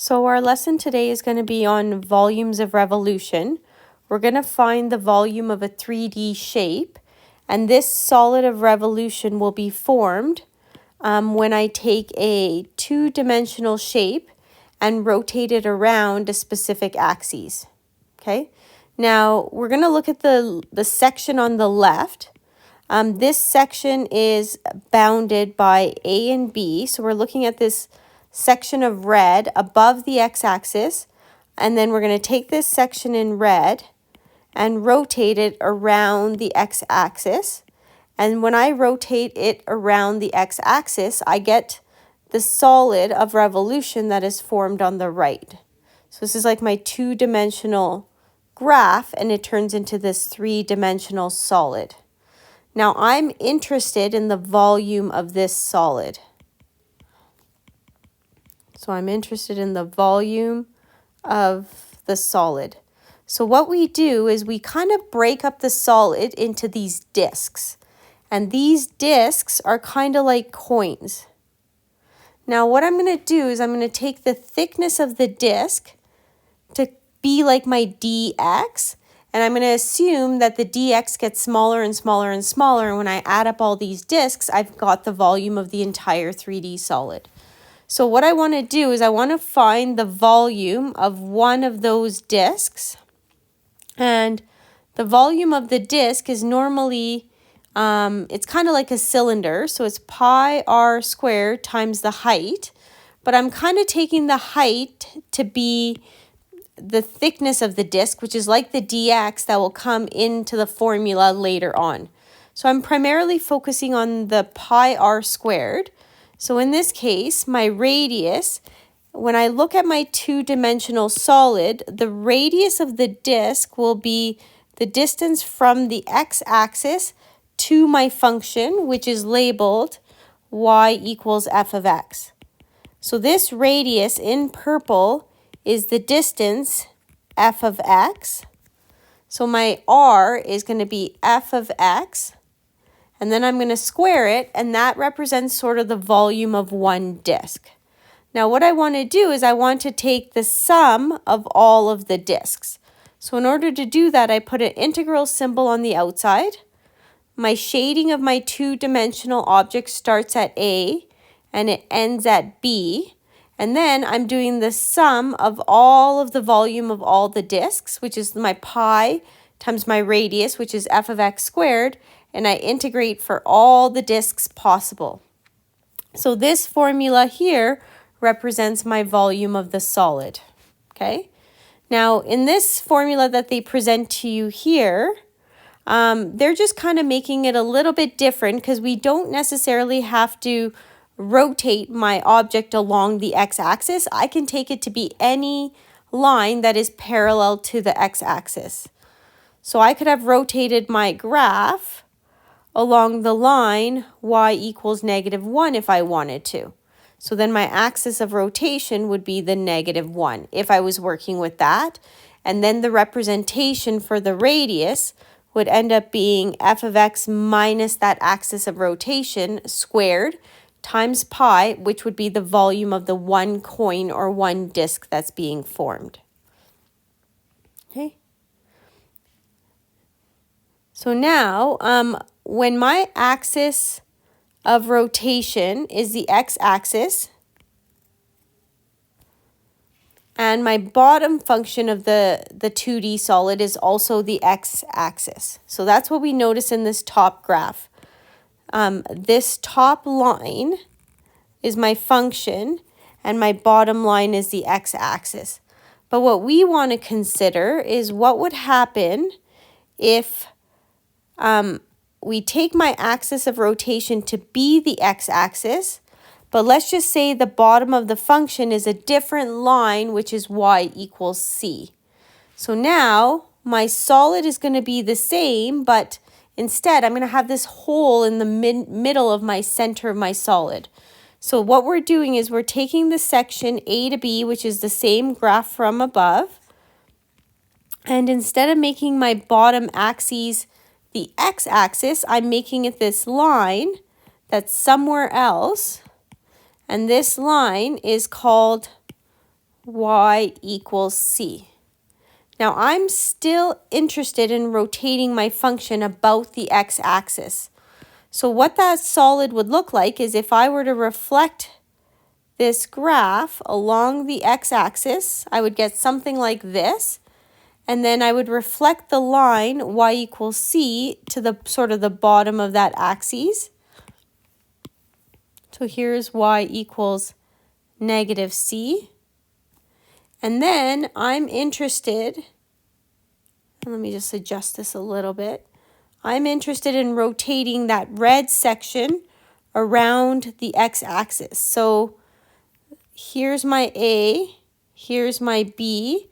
So our lesson today is going to be on volumes of revolution. We're going to find the volume of a 3D shape, and this solid of revolution will be formed when I take a two-dimensional shape and rotate it around a specific axis. Okay, now we're going to look at the section on the left. This section is bounded by A and B, so we're looking at this section of red above the x-axis, and then we're going to take this section in red and rotate it around the x-axis. And when I rotate it around the x-axis, I get the solid of revolution that is formed on the right. So this is like my two-dimensional graph, and it turns into this three-dimensional solid. Now I'm interested in the volume of this solid. So I'm interested in the volume of the solid. So what we do is we kind of break up the solid into these discs. And these discs are kind of like coins. Now what I'm going to do is I'm going to take the thickness of the disc to be like my dx. And I'm going to assume that the dx gets smaller and smaller and smaller. And when I add up all these discs, I've got the volume of the entire 3D solid. So what I want to do is I want to find the volume of one of those discs. And the volume of the disc is normally, it's kind of like a cylinder. So it's pi r squared times the height. But I'm kind of taking the height to be the thickness of the disc, which is like the dx that will come into the formula later on. So I'm primarily focusing on the pi r squared. So in this case, my radius, when I look at my two-dimensional solid, the radius of the disc will be the distance from the x-axis to my function, which is labeled y equals f of x. So this radius in purple is the distance f of x. So my r is going to be f of x. And then I'm going to square it, and that represents sort of the volume of one disc. Now what I want to do is I want to take the sum of all of the discs. So in order to do that, I put an integral symbol on the outside. My shading of my two-dimensional object starts at A, and it ends at B. And then I'm doing the sum of all of the volume of all the discs, which is my pi times my radius, which is f of x squared, and I integrate for all the discs possible. So this formula here represents my volume of the solid. Okay. Now in this formula that they present to you here, they're just kind of making it a little bit different because we don't necessarily have to rotate my object along the x-axis. I can take it to be any line that is parallel to the x-axis. So I could have rotated my graph along the line y equals -1 if I wanted to. So then my axis of rotation would be the -1 if I was working with that. And then the representation for the radius would end up being f of x minus that axis of rotation squared times pi, which would be the volume of the one coin or one disc that's being formed. Okay. So now, when my axis of rotation is the x-axis, and my bottom function of the 2D solid is also the x-axis. So that's what we notice in this top graph. This top line is my function, and my bottom line is the x-axis. But what we want to consider is what would happen if we take my axis of rotation to be the x-axis, but let's just say the bottom of the function is a different line, which is y equals c. So now my solid is going to be the same, but instead I'm going to have this hole in the middle of my center of my solid. So what we're doing is we're taking the section A to B, which is the same graph from above, and instead of making my bottom axis the x-axis, I'm making it this line that's somewhere else, and this line is called y equals c. Now I'm still interested in rotating my function about the x-axis. So what that solid would look like is if I were to reflect this graph along the x-axis, I would get something like this. And then I would reflect the line y equals c to the sort of the bottom of that axis. So here's y equals negative c. And then I'm interested, let me just adjust this a little bit. I'm interested in rotating that red section around the x-axis. So here's my A, here's my B,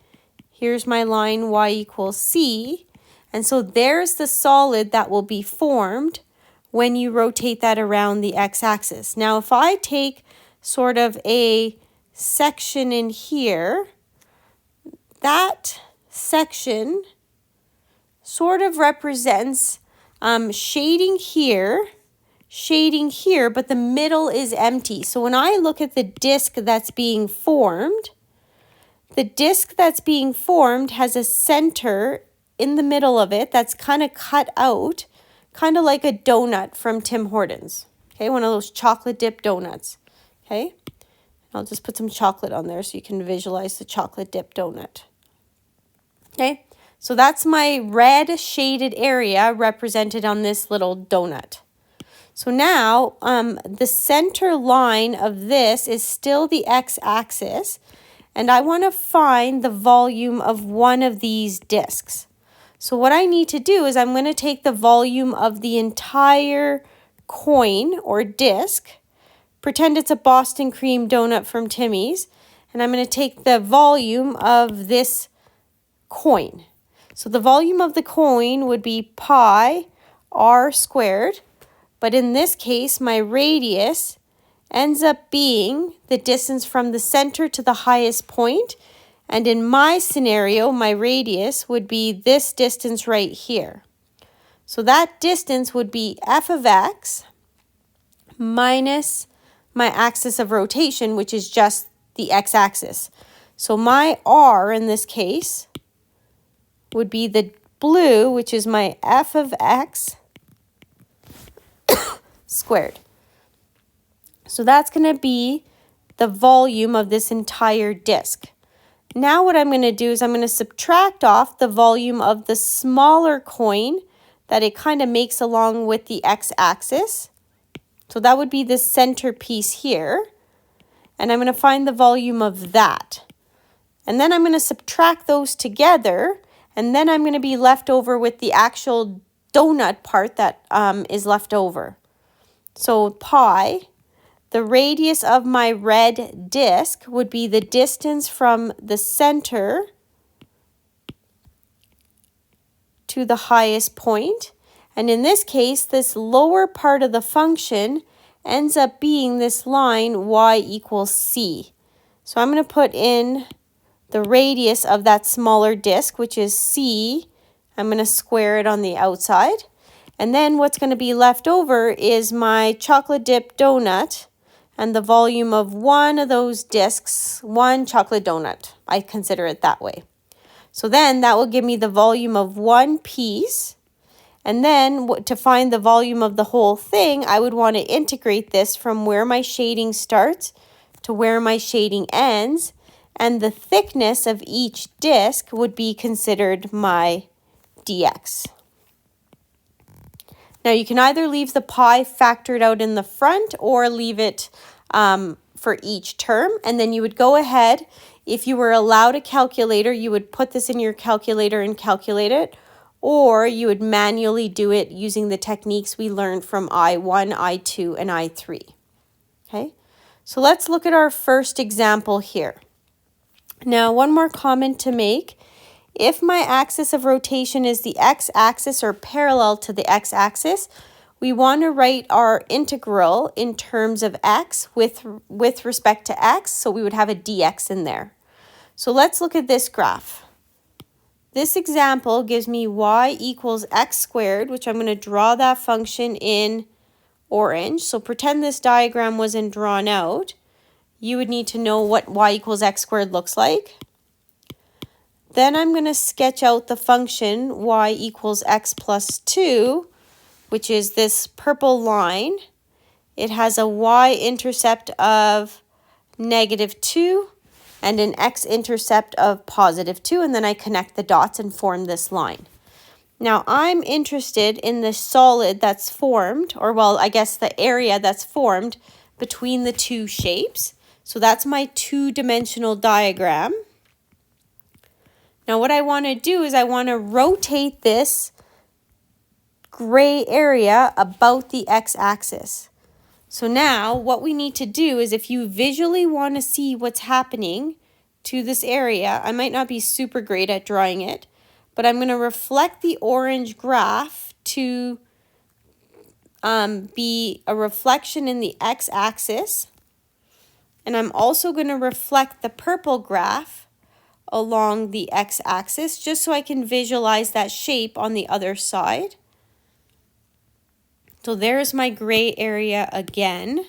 here's my line y equals c. And so there's the solid that will be formed when you rotate that around the x-axis. Now if I take sort of a section in here, that section sort of represents shading here, but the middle is empty. So when I look at the disk that's being formed, the disk that's being formed has a center in the middle of it that's kind of cut out, kind of like a donut from Tim Hortons. Okay, one of those chocolate dip donuts. Okay, I'll just put some chocolate on there so you can visualize the chocolate dip donut. Okay, so that's my red shaded area represented on this little donut. So now the center line of this is still the x-axis, and I want to find the volume of one of these disks. So what I need to do is I'm going to take the volume of the entire coin or disk, pretend it's a Boston cream donut from Timmy's, and I'm going to take the volume of this coin. So the volume of the coin would be pi r squared, but in this case my radius ends up being the distance from the center to the highest point, and in my scenario my radius would be this distance right here. So that distance would be f of x minus my axis of rotation, which is just the x-axis. So my r in this case would be the blue, which is my f of x squared. So that's going to be the volume of this entire disk. Now what I'm going to do is I'm going to subtract off the volume of the smaller coin that it kind of makes along with the x-axis. So that would be the center piece here. And I'm going to find the volume of that. And then I'm going to subtract those together. And then I'm going to be left over with the actual donut part that is left over. So pi, the radius of my red disk would be the distance from the center to the highest point. And in this case, this lower part of the function ends up being this line y equals c. So I'm going to put in the radius of that smaller disk, which is c. I'm going to square it on the outside. And then what's going to be left over is my chocolate dip donut and the volume of one of those disks, one chocolate donut. I consider it that way. So then that will give me the volume of one piece. And then to find the volume of the whole thing, I would want to integrate this from where my shading starts to where my shading ends. And the thickness of each disk would be considered my dx. Now you can either leave the pi factored out in the front or leave it for each term. And then you would go ahead, if you were allowed a calculator, you would put this in your calculator and calculate it. Or you would manually do it using the techniques we learned from I1, I2, and I3. Okay, so let's look at our first example here. Now, one more comment to make. If my axis of rotation is the x-axis or parallel to the x-axis, we want to write our integral in terms of x with respect to x, so we would have a dx in there. So let's look at this graph. This example gives me y equals x squared, which I'm going to draw that function in orange. So pretend this diagram wasn't drawn out. you would need to know what y equals x squared looks like. Then I'm going to sketch out the function y equals x plus 2, which is this purple line. It has a y-intercept of -2 and an x-intercept of +2, and then I connect the dots and form this line. Now I'm interested in the solid that's formed, or well, I guess the area that's formed between the two shapes. So that's my two-dimensional diagram. Now what I want to do is I want to rotate this gray area about the x-axis. So now what we need to do is, if you visually want to see what's happening to this area, I might not be super great at drawing it, but I'm going to reflect the orange graph to be a reflection in the x-axis. And I'm also going to reflect the purple graph along the x-axis just so I can visualize that shape on the other side. So there's my gray area again.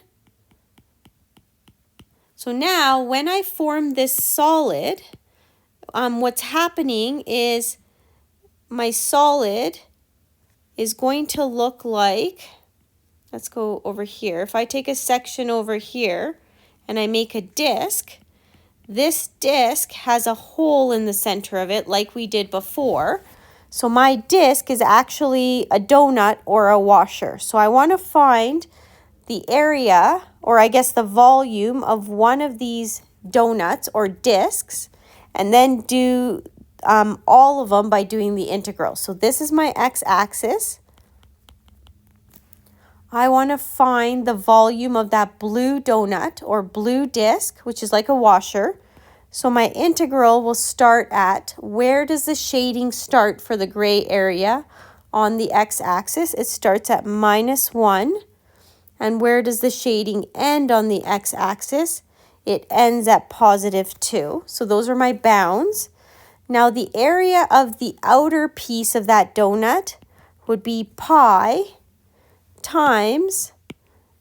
So now when I form this solid, what's happening is my solid is going to look like, let's go over here. If I take a section over here and I make a disc, this disc has a hole in the center of it like we did before. So my disc is actually a donut or a washer. So I want to find the area, or I guess the volume of one of these donuts or discs, and then do all of them by doing the integral. So this is my x-axis. I want to find the volume of that blue donut or blue disc, which is like a washer. So my integral will start at, where does the shading start for the gray area on the x-axis? It starts at -1. And where does the shading end on the x-axis? It ends at +2. So those are my bounds. Now the area of the outer piece of that donut would be pi times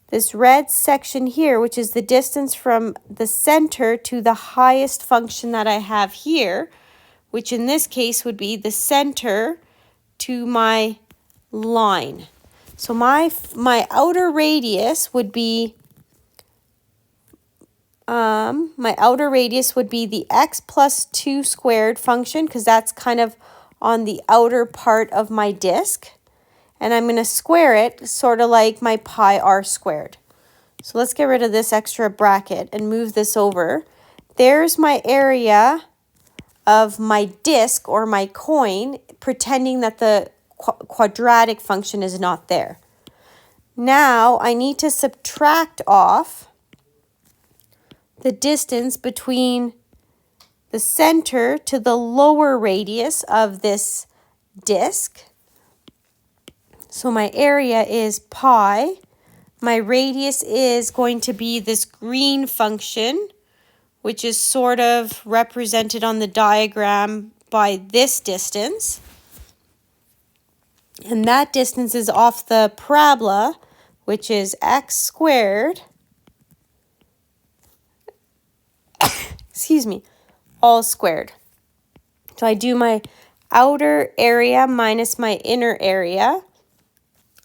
this red section here, which is the distance from the center to the highest function that I have here, which in this case would be the center to my line. So my outer radius would be the x plus 2 squared function, because that's kind of on the outer part of my disk. And I'm going to square it sort of like my pi r squared. So let's get rid of this extra bracket and move this over. There's my area of my disk or my coin, pretending that the quadratic function is not there. Now I need to subtract off the distance between the center to the lower radius of this disk. So my area is pi. My radius is going to be this green function, which is sort of represented on the diagram by this distance. And that distance is off the parabola, which is x squared, excuse me, all squared. So I do my outer area minus my inner area,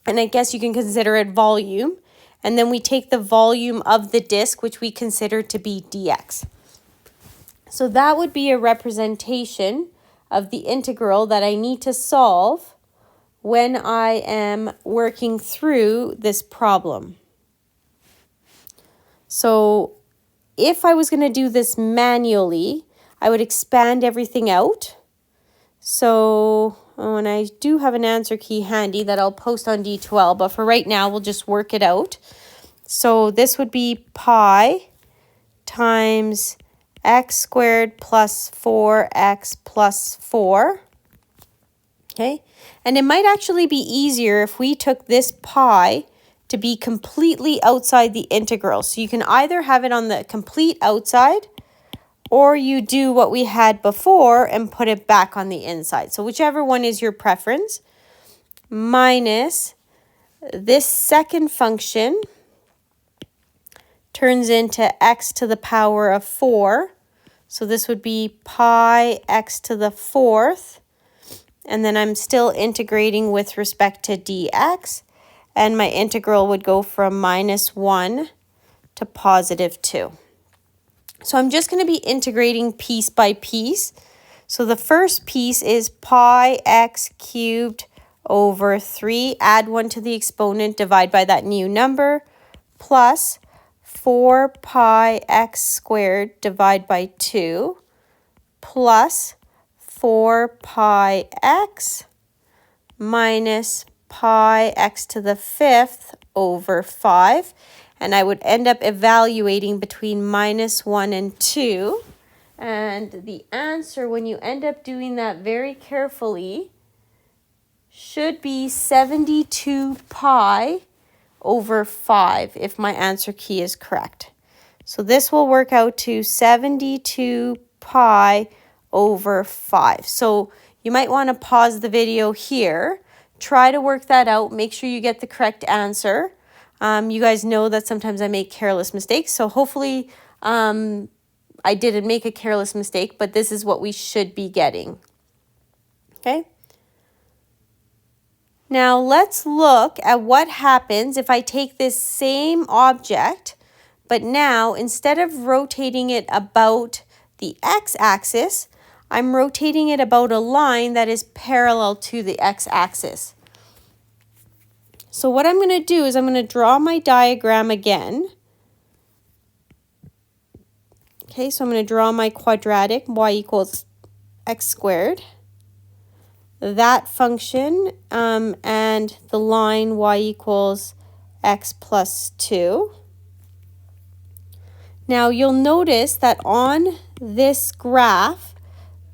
and I guess you can consider it volume. And then we take the volume of the disk, which we consider to be dx. So that would be a representation of the integral that I need to solve when I am working through this problem. So if I was going to do this manually, I would expand everything out. So, and I do have an answer key handy that I'll post on D2L, but for right now, we'll just work it out. So this would be pi times x squared plus 4x plus 4. Okay, and it might actually be easier if we took this pi to be completely outside the integral. So you can either have it on the complete outside, or you do what we had before and put it back on the inside. So whichever one is your preference, minus this second function turns into x to the power of 4. So this would be pi x to the 4th. And then I'm still integrating with respect to dx. And my integral would go from -1 to +2. So I'm just going to be integrating piece by piece. So the first piece is pi x cubed over 3. Add 1 to the exponent, divide by that new number, plus 4 pi x squared, divide by 2, plus 4 pi x minus pi x to the 5th over 5. And I would end up evaluating between -1 and 2. And the answer, when you end up doing that very carefully, should be 72 pi over 5 if my answer key is correct. So this will work out to 72 pi over 5. So you might want to pause the video here. Try to work that out. Make sure you get the correct answer. You guys know that sometimes I make careless mistakes. So hopefully I didn't make a careless mistake, but this is what we should be getting. Okay. Now let's look at what happens if I take this same object, but now instead of rotating it about the x-axis, I'm rotating it about a line that is parallel to the x-axis. So what I'm going to do is I'm going to draw my diagram again. Okay, so I'm going to draw my quadratic y equals x squared. That function and the line y equals x plus 2. Now you'll notice that on this graph,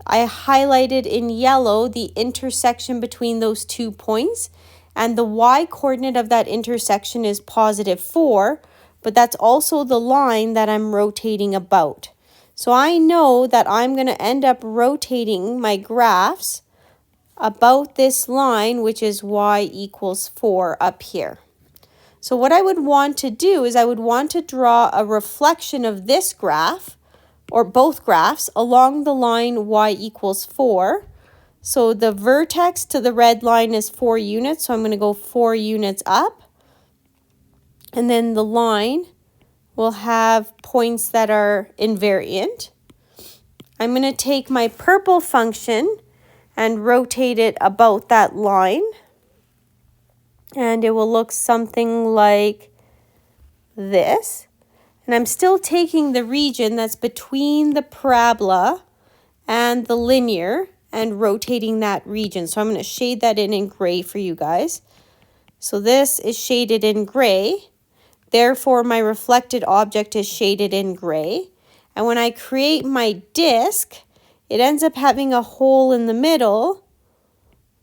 I highlighted in yellow the intersection between those 2 points, and the y-coordinate of that intersection is +4, but that's also the line that I'm rotating about. So I know that I'm going to end up rotating my graphs about this line, which is y equals 4 up here. So what I would want to do is I would want to draw a reflection of this graph, or both graphs, along the line y equals 4. So the vertex to the red line is 4 units, so I'm going to go 4 units up. And then the line will have points that are invariant. I'm going to take my purple function and rotate it about that line. And it will look something like this. And I'm still taking the region that's between the parabola and the linear and rotating that region. So I'm going to shade that in gray for you guys. So this is shaded in gray. Therefore, my reflected object is shaded in gray. And when I create my disk, it ends up having a hole in the middle,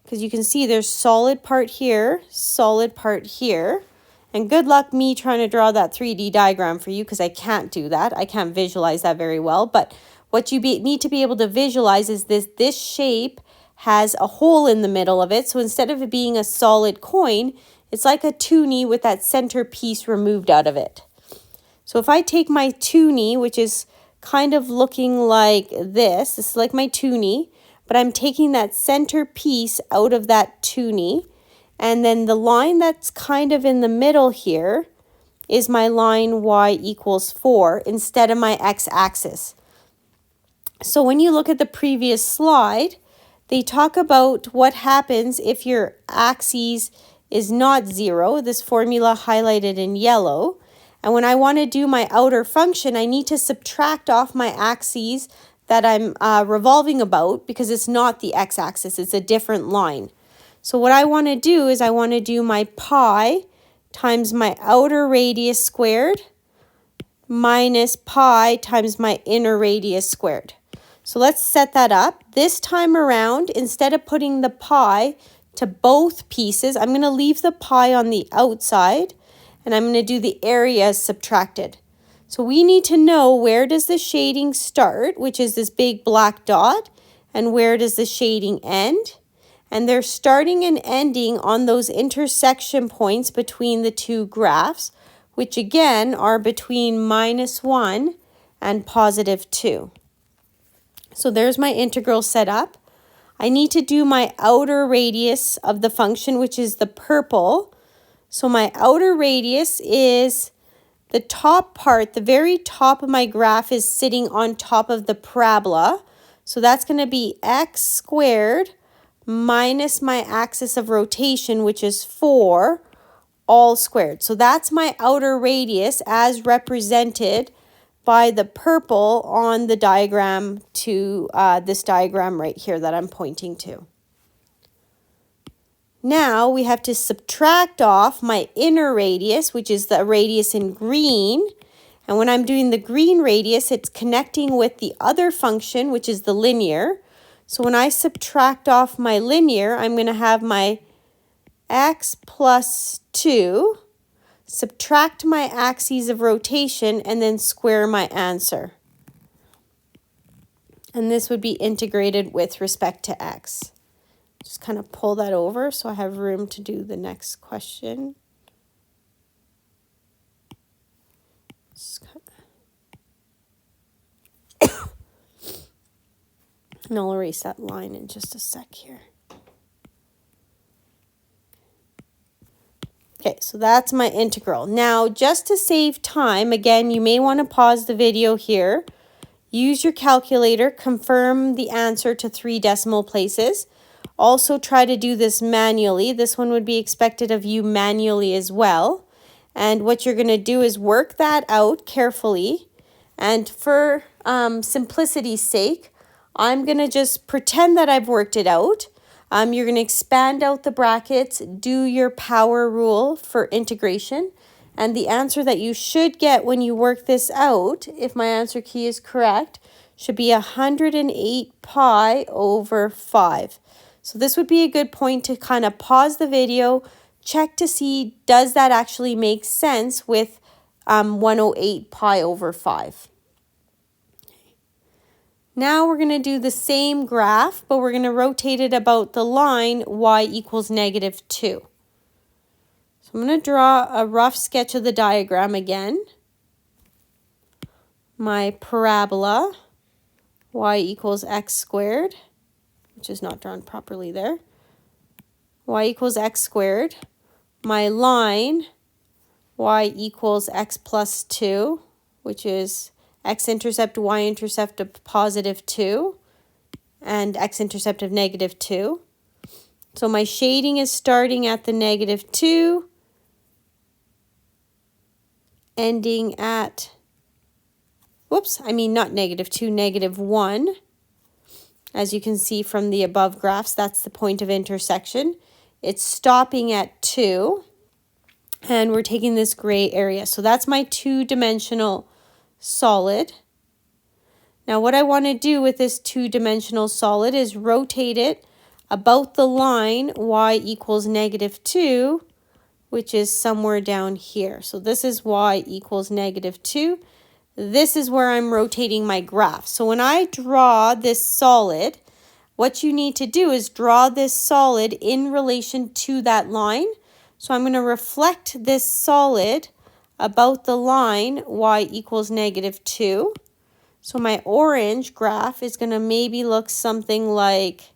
because you can see there's solid part here, solid part here. And good luck me trying to draw that 3D diagram for you, because I can't do that. I can't visualize that very well. But what you need to be able to visualize is this shape has a hole in the middle of it. So instead of it being a solid coin, it's like a toonie with that center piece removed out of it. So if I take my toonie, which is kind of looking like this is like my toonie, but I'm taking that center piece out of that toonie, and then the line that's kind of in the middle here is my line y equals 4 instead of my x-axis. So when you look at the previous slide, they talk about what happens if your axis is not 0, this formula highlighted in yellow. And when I want to do my outer function, I need to subtract off my axes that I'm revolving about, because it's not the x-axis, it's a different line. So what I want to do is I want to do my pi times my outer radius squared minus pi times my inner radius squared. So let's set that up. This time around, instead of putting the pi to both pieces, I'm going to leave the pi on the outside, and I'm going to do the area subtracted. So we need to know, where does the shading start, which is this big black dot, and where does the shading end? And they're starting and ending on those intersection points between the two graphs, which again are between -1 and +2. So there's my integral set up. I need to do my outer radius of the function, which is the purple. So my outer radius is the top part, the very top of my graph is sitting on top of the parabola. So that's going to be x squared minus my axis of rotation, which is 4, all squared. So that's my outer radius as represented by the purple on the diagram to this diagram right here that I'm pointing to. Now we have to subtract off my inner radius, which is the radius in green. And when I'm doing the green radius, it's connecting with the other function, which is the linear. So when I subtract off my linear, I'm going to have my x plus 2, subtract my axes of rotation, and then square my answer. And this would be integrated with respect to x. Just kind of pull that over so I have room to do the next question. And I'll erase that line in just a sec here. Okay, so that's my integral. Now, just to save time, again, you may want to pause the video here. Use your calculator, confirm the answer to 3 decimal places. Also try to do this manually. This one would be expected of you manually as well. And what you're going to do is work that out carefully. And for simplicity's sake, I'm going to just pretend that I've worked it out. You're going to expand out the brackets, do your power rule for integration. And the answer that you should get when you work this out, if my answer key is correct, should be 108 pi over 5. So this would be a good point to kind of pause the video, check to see, does that actually make sense with 108 pi over 5. Now we're going to do the same graph, but we're going to rotate it about the line y equals -2. So I'm going to draw a rough sketch of the diagram again. My parabola, y equals x squared, which is not drawn properly there. Y equals x squared. My line, y equals x plus 2, which is x-intercept, y-intercept of +2, and x-intercept of -2. So my shading is starting at the -2, ending at, whoops, I mean not -2, -1. As you can see from the above graphs, that's the point of intersection. It's stopping at 2, and we're taking this gray area. So that's my 2-dimensional solid. Now what I want to do with this 2-dimensional solid is rotate it about the line y equals -2, which is somewhere down here. So this is y equals -2. This is where I'm rotating my graph. So when I draw this solid, what you need to do is draw this solid in relation to that line. So I'm going to reflect this solid about the line y equals -2. So my orange graph is going to maybe look something like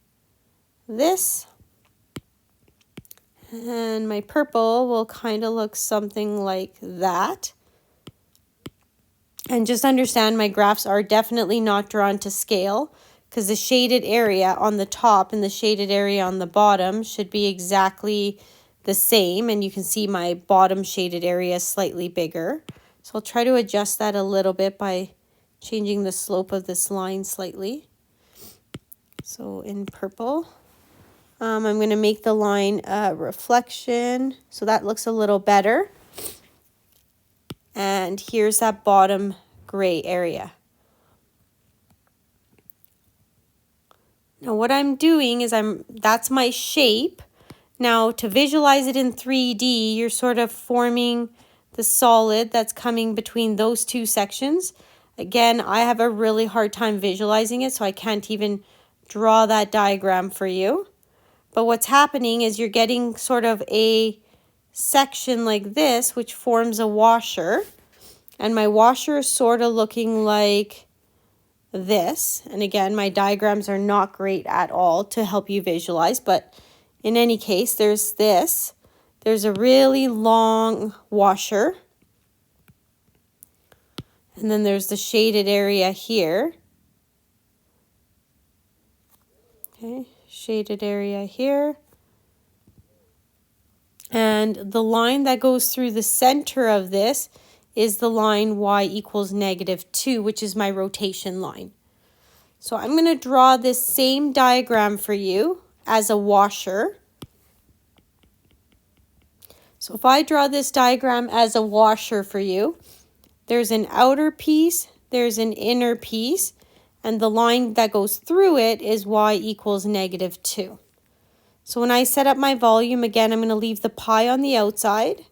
this. And my purple will kind of look something like that. And just understand my graphs are definitely not drawn to scale, because the shaded area on the top and the shaded area on the bottom should be exactly the same. And you can see my bottom shaded area is slightly bigger. So I'll try to adjust that a little bit by changing the slope of this line slightly. So in purple, I'm going to make the line a reflection. So that looks a little better. And here's that bottom gray area. Now what I'm doing is that's my shape. Now to visualize it in 3D, you're sort of forming the solid that's coming between those two sections. Again, I have a really hard time visualizing it, so I can't even draw that diagram for you. But what's happening is you're getting sort of a section like this, which forms a washer. And my washer is sort of looking like this. And again, my diagrams are not great at all to help you visualize, but in any case, there's this. There's a really long washer. And then there's the shaded area here. Okay, shaded area here. And the line that goes through the center of this is the line y equals -2, which is my rotation line. So I'm going to draw this same diagram for you as a washer. So if I draw this diagram as a washer for you, there's an outer piece, there's an inner piece, and the line that goes through it is y equals -2. So when I set up my volume, again, I'm going to leave the pi on the outside,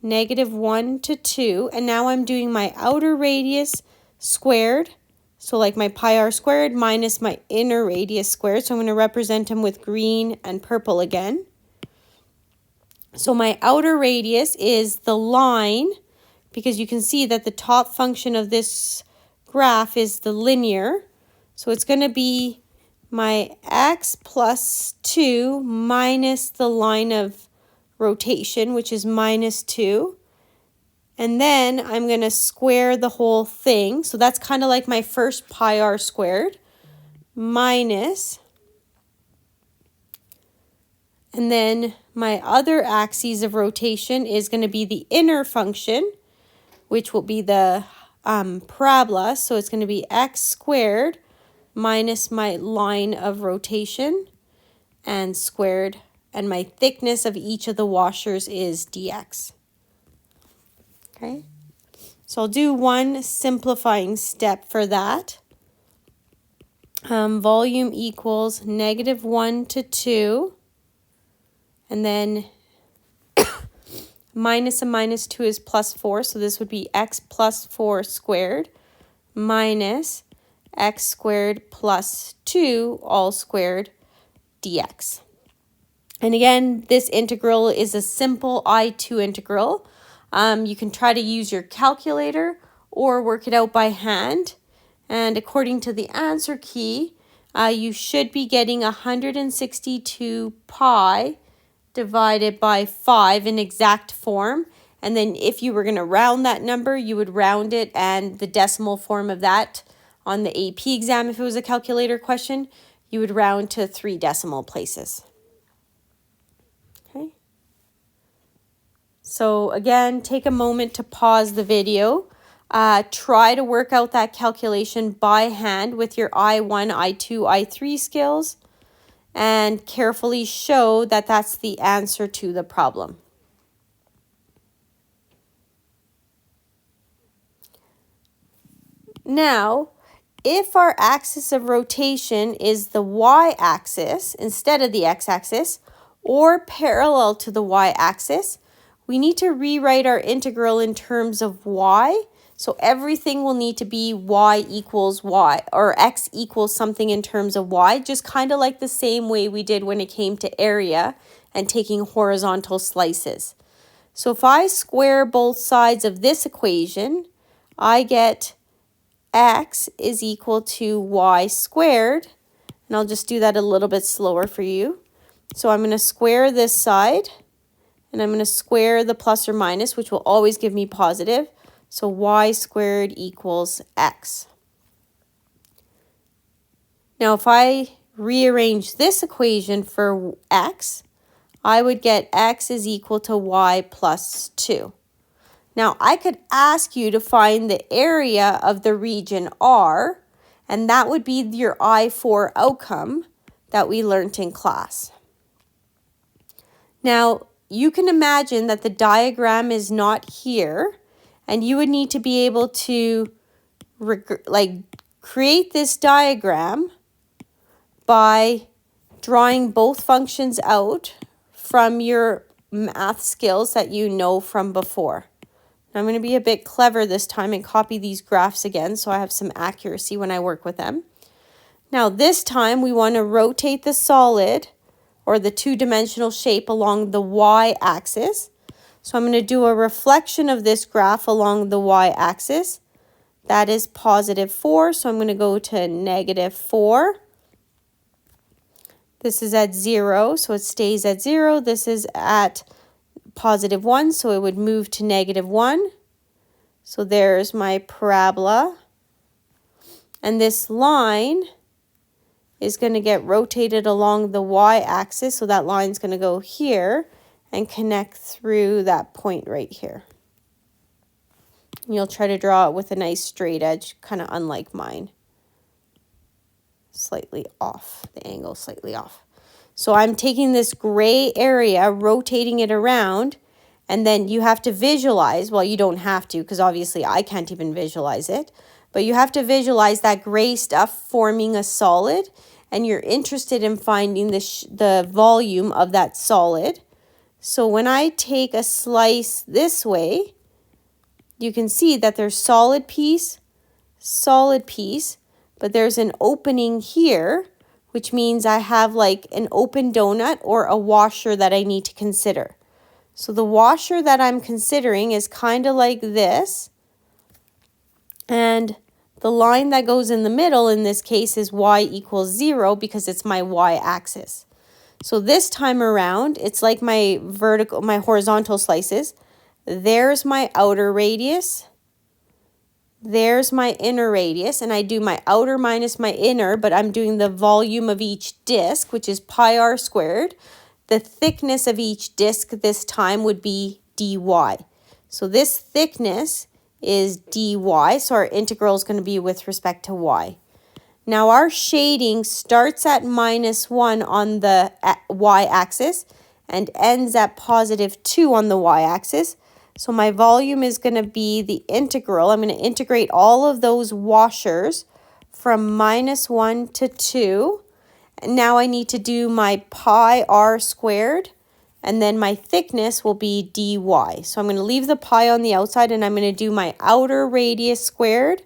-1 to 2, and now I'm doing my outer radius squared, so like my pi r squared minus my inner radius squared, so I'm going to represent them with green and purple again. So my outer radius is the line, because you can see that the top function of this graph is the linear, so it's going to be my x plus 2 minus the line of rotation, which is -2. And then I'm going to square the whole thing. So that's kind of like my first pi r squared minus. And then my other axis of rotation is going to be the inner function, which will be the parabola. So it's going to be x squared minus my line of rotation and squared, and my thickness of each of the washers is dx. Okay, so I'll do one simplifying step for that. Volume equals -1 to 2, and then minus a -2 is +4, so this would be x plus 4 squared minus x squared plus 2 all squared dx. And again, this integral is a simple I2 integral. You can try to use your calculator or work it out by hand. And according to the answer key, you should be getting 162 pi divided by 5 in exact form. And then if you were going to round that number, you would round it, and the decimal form of that on the AP exam, if it was a calculator question, you would round to 3 decimal places. Okay. So again, take a moment to pause the video. Try to work out that calculation by hand with your I1, I2, I3 skills, and carefully show that that's the answer to the problem. Now, if our axis of rotation is the y-axis instead of the x-axis, or parallel to the y-axis, we need to rewrite our integral in terms of y. So everything will need to be y equals y, or x equals something in terms of y, just kind of like the same way we did when it came to area and taking horizontal slices. So if I square both sides of this equation, I get x is equal to y squared, and I'll just do that a little bit slower for you. So I'm going to square this side, and I'm going to square the plus or minus, which will always give me positive. So y squared equals x. Now if I rearrange this equation for x, I would get x is equal to y plus 2. Now, I could ask you to find the area of the region R, and that would be your I4 outcome that we learned in class. Now, you can imagine that the diagram is not here, and you would need to be able to create this diagram by drawing both functions out from your math skills that you know from before. I'm going to be a bit clever this time and copy these graphs again so I have some accuracy when I work with them. Now this time we want to rotate the solid or the two-dimensional shape along the y-axis. So I'm going to do a reflection of this graph along the y-axis. That is positive 4, so I'm going to go to negative 4. This is at 0, so it stays at 0. This is at positive 1, so it would move to negative 1. So there's my parabola. And this line is going to get rotated along the y-axis, so that line's going to go here and connect through that point right here. And you'll try to draw it with a nice straight edge, kind of unlike mine. Slightly off, the angle slightly off. So I'm taking this gray area, rotating it around, and then you have to visualize, well, you don't have to, because obviously I can't even visualize it, but you have to visualize that gray stuff forming a solid, and you're interested in finding the volume of that solid. So when I take a slice this way, you can see that there's solid piece, but there's an opening here, which means I have like an open donut or a washer that I need to consider. So the washer that I'm considering is kind of like this, and the line that goes in the middle in this case is y equals 0 because it's my y-axis. So this time around, it's like my horizontal slices. There's my outer radius. There's my inner radius, and I do my outer minus my inner, but I'm doing the volume of each disk, which is pi r squared. The thickness of each disk this time would be dy. So this thickness is dy, so our integral is going to be with respect to y. Now our shading starts at -1 on the y-axis and ends at positive 2 on the y-axis. So my volume is going to be the integral. I'm going to integrate all of those washers from -1 to 2. And now I need to do my pi r squared, and then my thickness will be dy. So I'm going to leave the pi on the outside, and I'm going to do my outer radius squared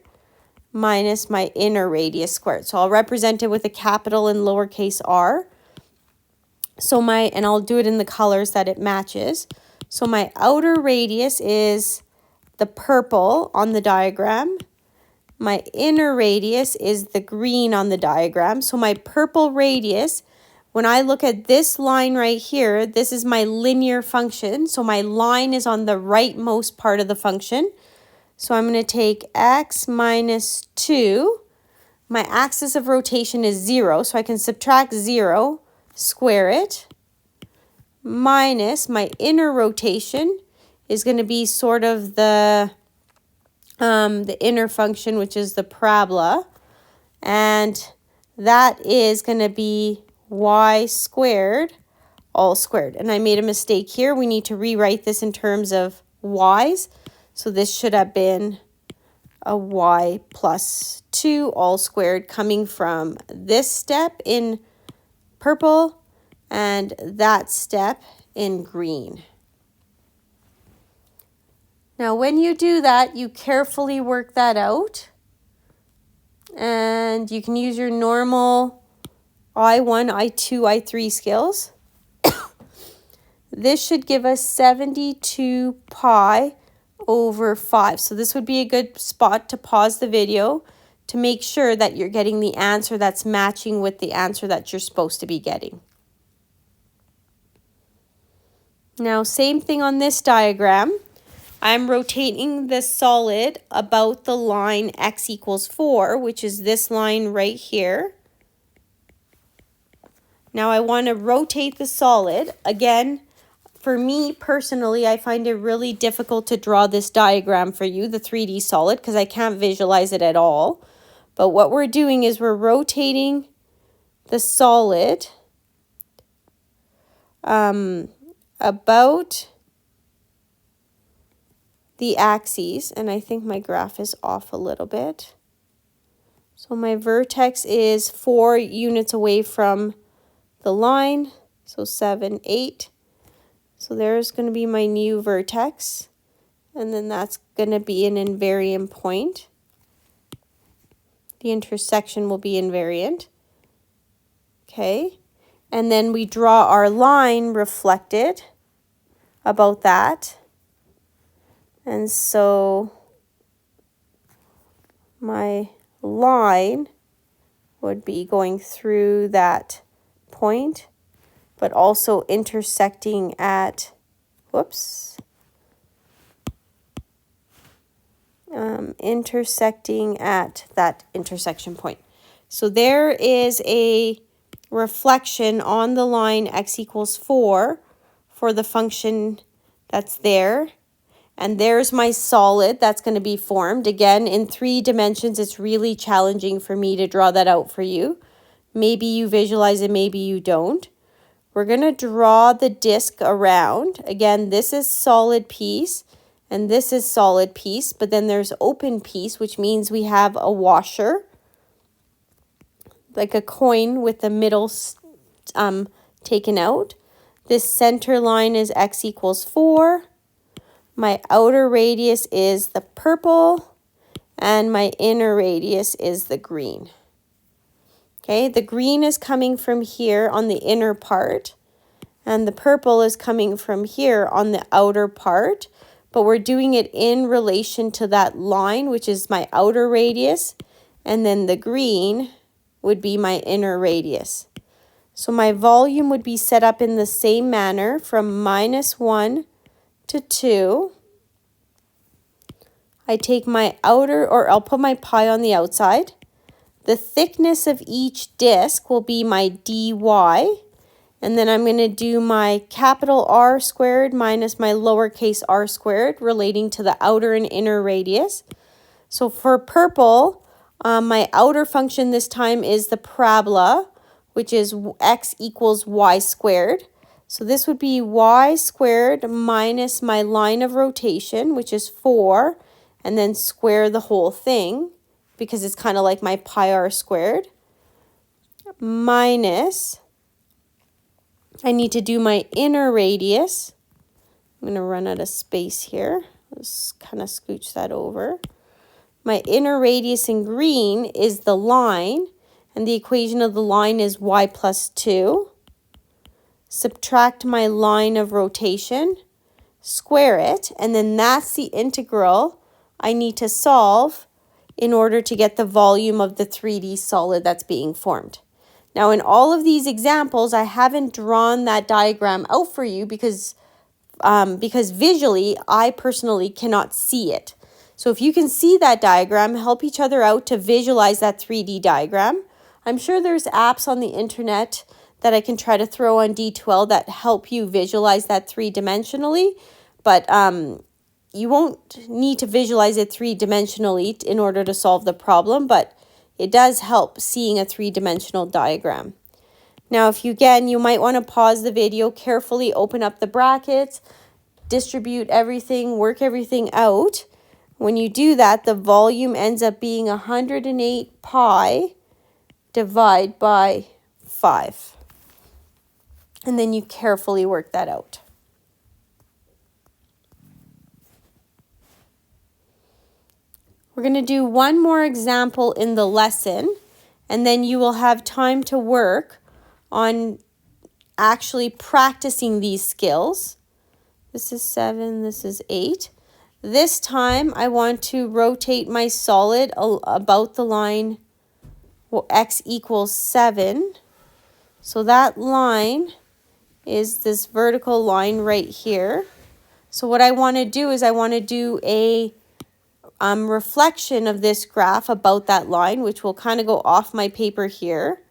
minus my inner radius squared. So I'll represent it with a capital and lowercase r. So and I'll do it in the colors that it matches. So my outer radius is the purple on the diagram. My inner radius is the green on the diagram. So my purple radius, when I look at this line right here, this is my linear function. So my line is on the rightmost part of the function. So I'm going to take x minus 2. My axis of rotation is 0, so I can subtract 0, square it, minus my inner rotation is going to be sort of the inner function, which is the parabola, and that is going to be y squared all squared. And I made a mistake here. We need to rewrite this in terms of y's. So this should have been a y plus 2 all squared coming from this step in purple and that step in green. Now when you do that, you carefully work that out, and you can use your normal I1, I2, I3 skills. This should give us 72 pi over 5. So this would be a good spot to pause the video to make sure that you're getting the answer that's matching with the answer that you're supposed to be getting. Now, same thing on this diagram. I'm rotating the solid about the line x equals 4, which is this line right here. Now I want to rotate the solid. Again, for me personally, I find it really difficult to draw this diagram for you, the 3D solid, because I can't visualize it at all. But what we're doing is we're rotating the solid about the axes, and I think my graph is off a little bit. So my vertex is 4 units away from the line, so 7, 8. So there's going to be my new vertex, and then that's going to be an invariant point. The intersection will be invariant. Okay, And then we draw our line reflected about that. And so my line would be going through that point, but also intersecting at, intersecting at that intersection point. So there is a reflection on the line x equals 4 for the function that's there. And there's my solid that's going to be formed. Again, in 3 dimensions, it's really challenging for me to draw that out for you. Maybe you visualize it, maybe you don't. We're going to draw the disc around. Again, this is solid piece and this is solid piece, but then there's open piece, which means we have a washer, like a coin with the middle taken out. This center line is x equals 4. My outer radius is the purple, and my inner radius is the green. Okay, the green is coming from here on the inner part, and the purple is coming from here on the outer part, but we're doing it in relation to that line, which is my outer radius, and then the green would be my inner radius. So my volume would be set up in the same manner from -1 to 2. I take my outer, or I'll put my pi on the outside. The thickness of each disk will be my dy, and then I'm going to do my capital R squared minus my lowercase r squared relating to the outer and inner radius. So for purple, my outer function this time is the parabola, which is x equals y squared. So this would be y squared minus my line of rotation, which is 4, and then square the whole thing, because it's kind of like my pi r squared, minus, I need to do my inner radius. I'm going to run out of space here. Let's kind of scooch that over. My inner radius in green is the line, and the equation of the line is y plus 2. Subtract my line of rotation, square it, and then that's the integral I need to solve in order to get the volume of the 3D solid that's being formed. Now, in all of these examples, I haven't drawn that diagram out for you because visually, I personally cannot see it. So if you can see that diagram, help each other out to visualize that 3D diagram. I'm sure there's apps on the internet that I can try to throw on D2L that help you visualize that 3-dimensionally, but you won't need to visualize it 3-dimensionally in order to solve the problem, but it does help seeing a 3-dimensional diagram. Now, if you might want to pause the video, carefully open up the brackets, distribute everything, work everything out. When you do that, the volume ends up being 108 pi divided by 5. And then you carefully work that out. We're going to do one more example in the lesson, and then you will have time to work on actually practicing these skills. This is 7, this is 8. This time I want to rotate my solid about the line x equals 7. So that line is this vertical line right here. So what I want to do is I want to do a reflection of this graph about that line, which will kind of go off my paper here.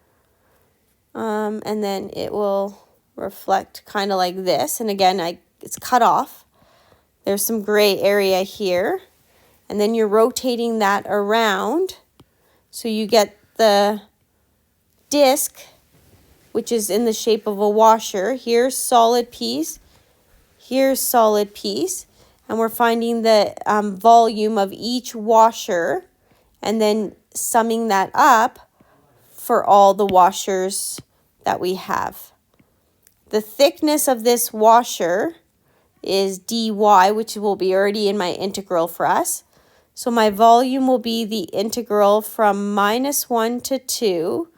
And then it will reflect kind of like this. And again, it's cut off. There's some gray area here. And then you're rotating that around. So you get the disc, which is in the shape of a washer. Here's solid piece. Here's solid piece. And we're finding the volume of each washer and then summing that up for all the washers that we have. The thickness of this washer is dy, which will be already in my integral for us. So my volume will be the integral from -1 to 2.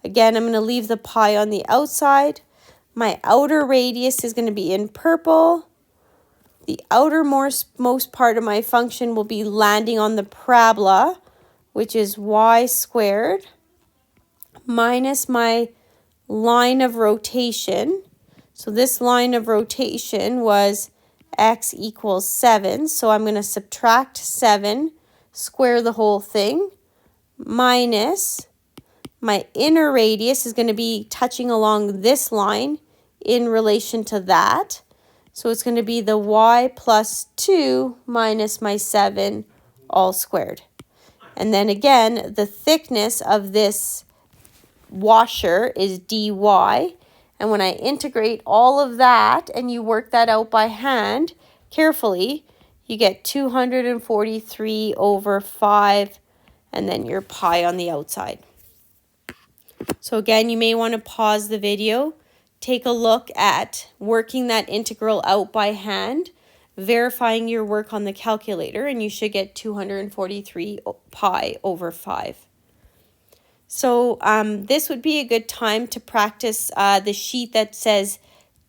Again, I'm going to leave the pi on the outside. My outer radius is going to be in purple. The outermost part of my function will be landing on the parabola, which is y squared, minus my line of rotation. So this line of rotation was x equals 7. So I'm going to subtract 7, square the whole thing, minus my inner radius is going to be touching along this line in relation to that. So it's going to be the y plus 2 minus my 7 all squared. And then again, the thickness of this washer is dy. And when I integrate all of that and you work that out by hand carefully, you get 243 over 5 and then your pi on the outside. So again, you may want to pause the video, take a look at working that integral out by hand, verifying your work on the calculator, and you should get 243 pi over 5. So this would be a good time to practice the sheet that says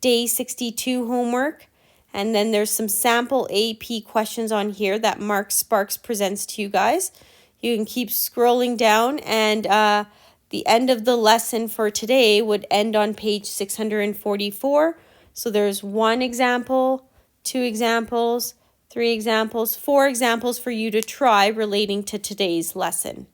day 62 homework. And then there's some sample AP questions on here that Mark Sparks presents to you guys. You can keep scrolling down, and the end of the lesson for today would end on page 644. So there's 1 example, 2 examples, 3 examples, 4 examples for you to try relating to today's lesson.